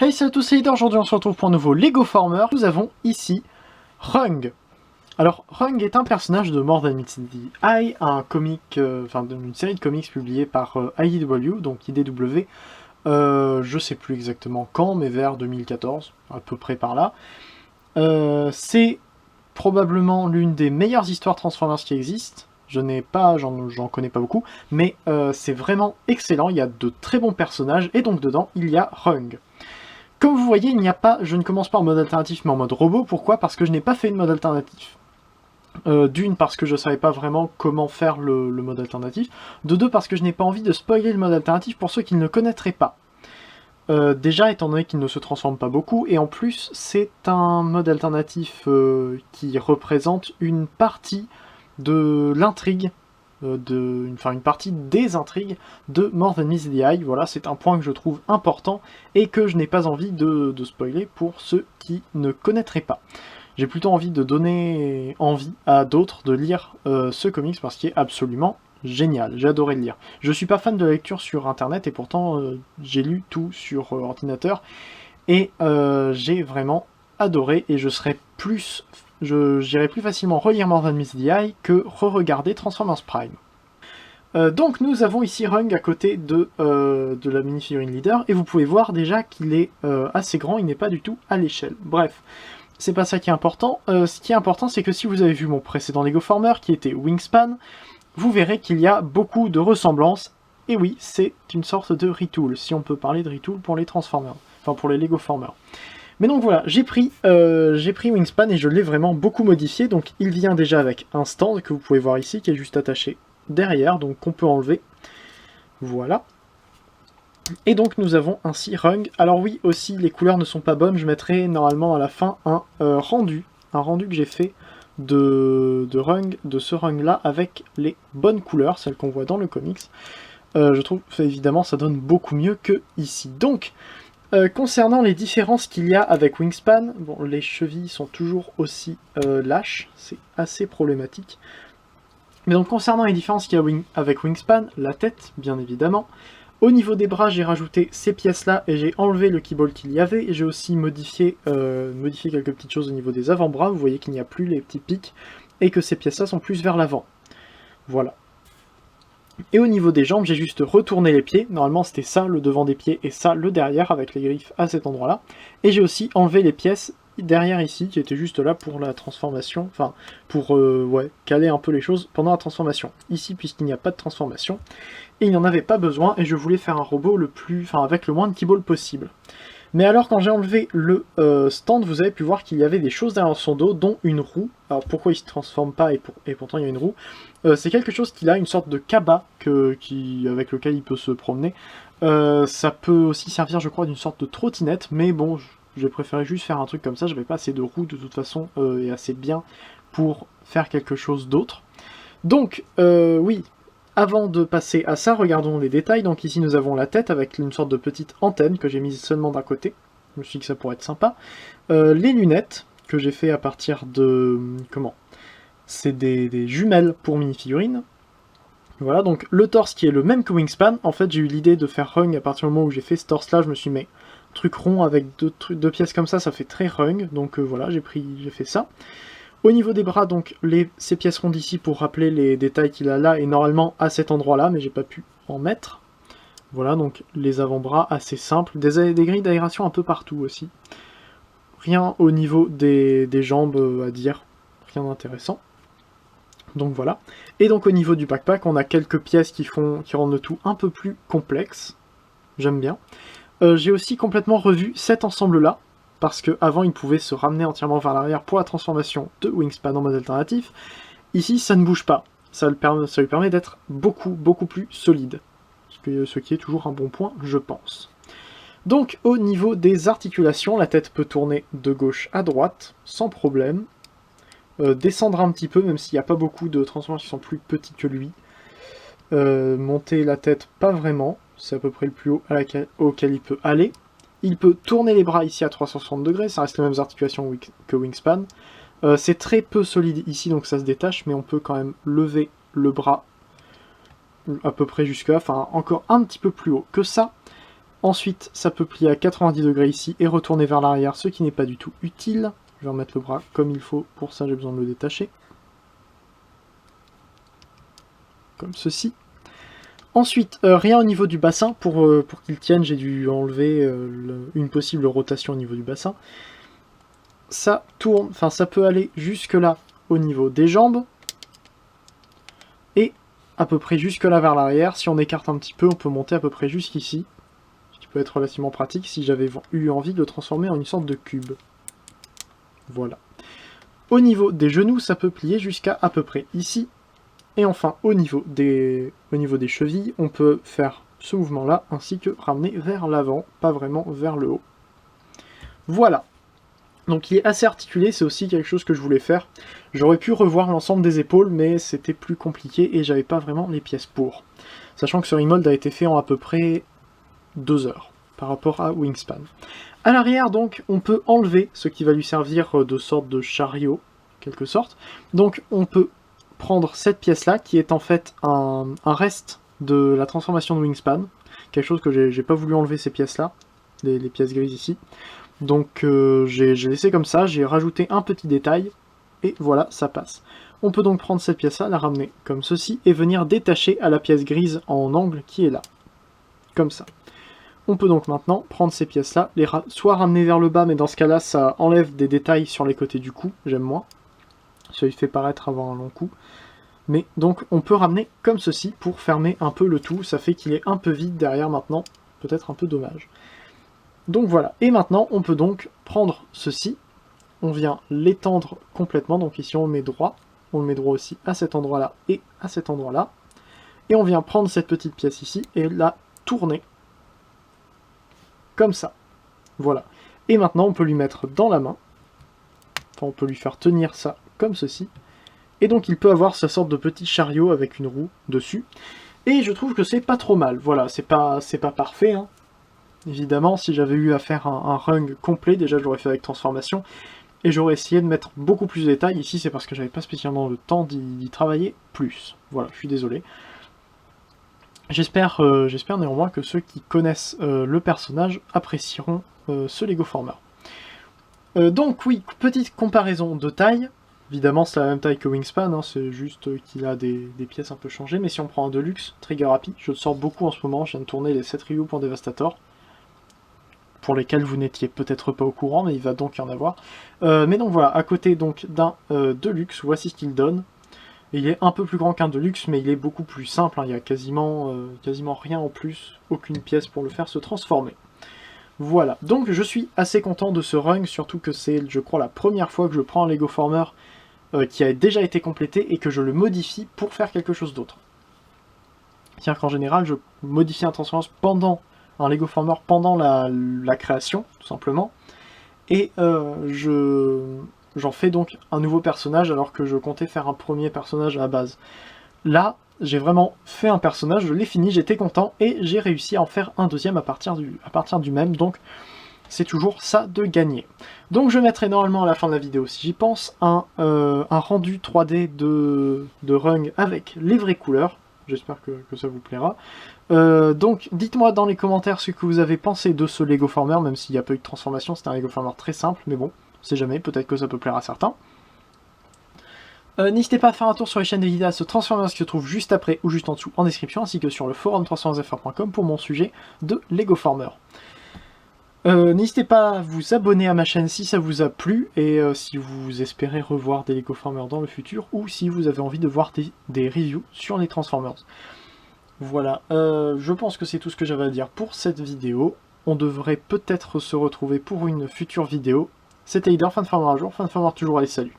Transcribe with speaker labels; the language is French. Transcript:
Speaker 1: Hey salut à tous, c'est Leader, aujourd'hui on se retrouve pour un nouveau Lego Former. Nous avons ici Rung. Alors Rung est un personnage de More Than Meets the Eye, un comic, une série de comics publiée par IDW, donc IDW, je sais plus exactement quand, mais vers 2014, à peu près par là. C'est probablement l'une des meilleures histoires Transformers qui existent. J'en connais pas beaucoup, mais c'est vraiment excellent, il y a de très bons personnages, et donc dedans il y a Rung. Comme vous voyez, je ne commence pas en mode alternatif mais en mode robot. Pourquoi? Parce que je n'ai pas fait de mode alternatif. D'une, parce que je ne savais pas vraiment comment faire le mode alternatif. De deux, parce que je n'ai pas envie de spoiler le mode alternatif pour ceux qui ne le connaîtraient pas. Déjà, étant donné qu'il ne se transforme pas beaucoup, et en plus, c'est un mode alternatif qui représente une partie de l'intrigue, une partie des intrigues de More Than Meets the Eye. Voilà, c'est un point que je trouve important et que je n'ai pas envie de spoiler pour ceux qui ne connaîtraient pas. J'ai plutôt envie de donner envie à d'autres de lire ce comics parce qu'il est absolument génial, j'ai adoré le lire. Je suis pas fan de la lecture sur internet et pourtant j'ai lu tout sur ordinateur et j'ai vraiment adoré et j'irai plus facilement relire More Than Meets the Eye que re-regarder Transformers Prime. Donc nous avons ici Rung à côté de la mini-figurine leader, et vous pouvez voir déjà qu'il est assez grand, il n'est pas du tout à l'échelle. Bref, c'est pas ça qui est important. Ce qui est important, c'est que si vous avez vu mon précédent Lego Former, qui était Wingspan, vous verrez qu'il y a beaucoup de ressemblances, et oui, c'est une sorte de retool, si on peut parler de retool pour les Transformers, enfin pour les Lego Former. Mais donc voilà, j'ai pris Wingspan et je l'ai vraiment beaucoup modifié, donc il vient déjà avec un stand que vous pouvez voir ici, qui est juste attaché derrière, donc qu'on peut enlever. Voilà. Et donc nous avons ainsi Rung. Alors oui, aussi, les couleurs ne sont pas bonnes, je mettrai normalement à la fin un rendu que j'ai fait de ce Rung là, avec les bonnes couleurs, celles qu'on voit dans le comics. Je trouve, évidemment, ça donne beaucoup mieux que ici. Donc, concernant les différences qu'il y a avec Wingspan, bon, les chevilles sont toujours aussi lâches, c'est assez problématique. Mais donc concernant les différences qu'il y a avec Wingspan, la tête, bien évidemment. Au niveau des bras, j'ai rajouté ces pièces-là et j'ai enlevé le keyboard qu'il y avait. Et j'ai aussi modifié quelques petites choses au niveau des avant-bras. Vous voyez qu'il n'y a plus les petits pics et que ces pièces-là sont plus vers l'avant. Voilà. Et au niveau des jambes, j'ai juste retourné les pieds. Normalement, c'était ça le devant des pieds et ça le derrière avec les griffes à cet endroit-là. Et j'ai aussi enlevé les pièces derrière ici, qui était juste là pour la transformation, enfin pour caler un peu les choses pendant la transformation. Ici, puisqu'il n'y a pas de transformation, et il n'y en avait pas besoin, et je voulais faire un robot avec le moins de keyballs possible. Mais alors quand j'ai enlevé le stand, vous avez pu voir qu'il y avait des choses derrière son dos, dont une roue. Alors pourquoi il se transforme pas et pourtant il y a une roue? C'est quelque chose qu'il a, une sorte de cabas avec lequel il peut se promener. Ça peut aussi servir, je crois, d'une sorte de trottinette, mais bon, j'ai préféré juste faire un truc comme ça, j'avais pas assez de roues de toute façon, et assez bien pour faire quelque chose d'autre. Donc, oui, avant de passer à ça, regardons les détails. Donc ici nous avons la tête avec une sorte de petite antenne que j'ai mise seulement d'un côté. Je me suis dit que ça pourrait être sympa. Les lunettes, que j'ai fait à partir de... C'est des jumelles pour mini-figurines. Voilà, donc le torse qui est le même que Wingspan. En fait, j'ai eu l'idée de faire Rung à partir du moment où j'ai fait ce torse-là. Je me suis dit, mais truc rond avec deux pièces comme ça fait très Rung. Donc voilà, j'ai fait ça. Au niveau des bras, donc ces pièces rondes ici pour rappeler les détails qu'il a là et normalement à cet endroit-là, mais j'ai pas pu en mettre. Voilà, donc les avant-bras assez simples, des grilles d'aération un peu partout aussi. Rien au niveau des jambes à dire, rien d'intéressant. Donc voilà. Et donc au niveau du backpack, on a quelques pièces qui rendent le tout un peu plus complexe. J'aime bien. J'ai aussi complètement revu cet ensemble-là, parce qu'avant il pouvait se ramener entièrement vers l'arrière pour la transformation de Wingspan en mode alternatif. Ici ça ne bouge pas, ça lui permet d'être beaucoup plus solide, ce qui est toujours un bon point je pense. Donc au niveau des articulations, la tête peut tourner de gauche à droite sans problème, descendre un petit peu même s'il n'y a pas beaucoup de transformers qui sont plus petits que lui, monter la tête pas vraiment, c'est à peu près le plus haut auquel il peut aller. Il peut tourner les bras ici à 360 degrés, ça reste les mêmes articulations que Wingspan. C'est très peu solide ici, donc ça se détache, mais on peut quand même lever le bras à peu près jusque là, enfin encore un petit peu plus haut que ça. Ensuite, ça peut plier à 90 degrés ici et retourner vers l'arrière, ce qui n'est pas du tout utile. Je vais remettre le bras comme il faut, pour ça j'ai besoin de le détacher. Comme ceci. Ensuite, rien au niveau du bassin, pour qu'il tienne, j'ai dû enlever une possible rotation au niveau du bassin. Ça tourne, enfin ça peut aller jusque là au niveau des jambes, et à peu près jusque là vers l'arrière. Si on écarte un petit peu, on peut monter à peu près jusqu'ici, ce qui peut être relativement pratique si j'avais eu envie de le transformer en une sorte de cube. Voilà. Au niveau des genoux, ça peut plier jusqu'à à peu près ici. Et enfin, au niveau des chevilles, on peut faire ce mouvement-là, ainsi que ramener vers l'avant, pas vraiment vers le haut. Voilà. Donc il est assez articulé, c'est aussi quelque chose que je voulais faire. J'aurais pu revoir l'ensemble des épaules, mais c'était plus compliqué et j'avais pas vraiment les pièces pour. Sachant que ce remold a été fait en à peu près 2 heures, par rapport à Wingspan. À l'arrière, donc, on peut enlever ce qui va lui servir de sorte de chariot, quelque sorte. Donc on peut prendre cette pièce-là, qui est en fait un reste de la transformation de Wingspan, quelque chose que j'ai pas voulu enlever ces pièces-là, les pièces grises ici. Donc j'ai laissé comme ça, j'ai rajouté un petit détail, et voilà, ça passe. On peut donc prendre cette pièce-là, la ramener comme ceci, et venir détacher à la pièce grise en angle qui est là, comme ça. On peut donc maintenant prendre ces pièces-là, les soit ramener vers le bas, mais dans ce cas-là, ça enlève des détails sur les côtés du cou, j'aime moins. Ça lui fait paraître avoir un long cou. Mais donc on peut ramener comme ceci pour fermer un peu le tout, ça fait qu'il est un peu vide derrière maintenant, peut-être un peu dommage. Donc voilà, et maintenant on peut donc prendre ceci, on vient l'étendre complètement, donc ici on le met droit aussi à cet endroit-là et à cet endroit-là, et on vient prendre cette petite pièce ici et la tourner, comme ça, voilà. Et maintenant on peut lui mettre dans la main, enfin on peut lui faire tenir ça comme ceci, et donc il peut avoir sa sorte de petit chariot avec une roue dessus, et je trouve que c'est pas trop mal, voilà, c'est pas parfait, hein. Évidemment, si j'avais eu à faire un rung complet, déjà je l'aurais fait avec transformation, et j'aurais essayé de mettre beaucoup plus de détails. Ici c'est parce que j'avais pas spécialement le temps d'y travailler plus, voilà, je suis désolé. J'espère néanmoins que ceux qui connaissent le personnage apprécieront ce Lego Former. Donc oui, petite comparaison de taille. Évidemment, c'est la même taille que Wingspan, hein, c'est juste qu'il a des pièces un peu changées. Mais si on prend un Deluxe, Trigger Happy, je le sors beaucoup en ce moment, je viens de tourner les 7 Ryu pour Devastator, pour lesquels vous n'étiez peut-être pas au courant, mais il va donc y en avoir. Mais donc voilà, à côté donc d'un Deluxe, voici ce qu'il donne. Et il est un peu plus grand qu'un Deluxe, mais il est beaucoup plus simple, hein, il n'y a quasiment rien en plus, aucune pièce pour le faire se transformer. Voilà, donc je suis assez content de ce rung, surtout que c'est, je crois, la première fois que je prends un Lego Former qui a déjà été complété et que je le modifie pour faire quelque chose d'autre. C'est-à-dire qu'en général, je modifie un Transformers pendant un Lego Former, pendant la création, tout simplement, et j'en fais donc un nouveau personnage alors que je comptais faire un premier personnage à la base. Là, j'ai vraiment fait un personnage, je l'ai fini, j'étais content, et j'ai réussi à en faire un deuxième à partir du même, donc c'est toujours ça de gagner. Donc je mettrai normalement à la fin de la vidéo, si j'y pense, un rendu 3D de Rung avec les vraies couleurs. J'espère que ça vous plaira. Donc dites-moi dans les commentaires ce que vous avez pensé de ce Lego Former, même s'il n'y a pas eu de transformation, c'est un Lego Former très simple, mais bon, on sait jamais, peut-être que ça peut plaire à certains. N'hésitez pas à faire un tour sur les chaînes de Vidéas Transformers qui se trouvent juste après ou juste en dessous en description, ainsi que sur le forum transformersfr.com pour mon sujet de Lego Former. N'hésitez pas à vous abonner à ma chaîne si ça vous a plu, et si vous espérez revoir des Lego Former dans le futur, ou si vous avez envie de voir des reviews sur les Transformers. Voilà, je pense que c'est tout ce que j'avais à dire pour cette vidéo. On devrait peut-être se retrouver pour une future vidéo. C'était Leader, fin de Farmer à jour, fin de Farmer toujours, allez salut.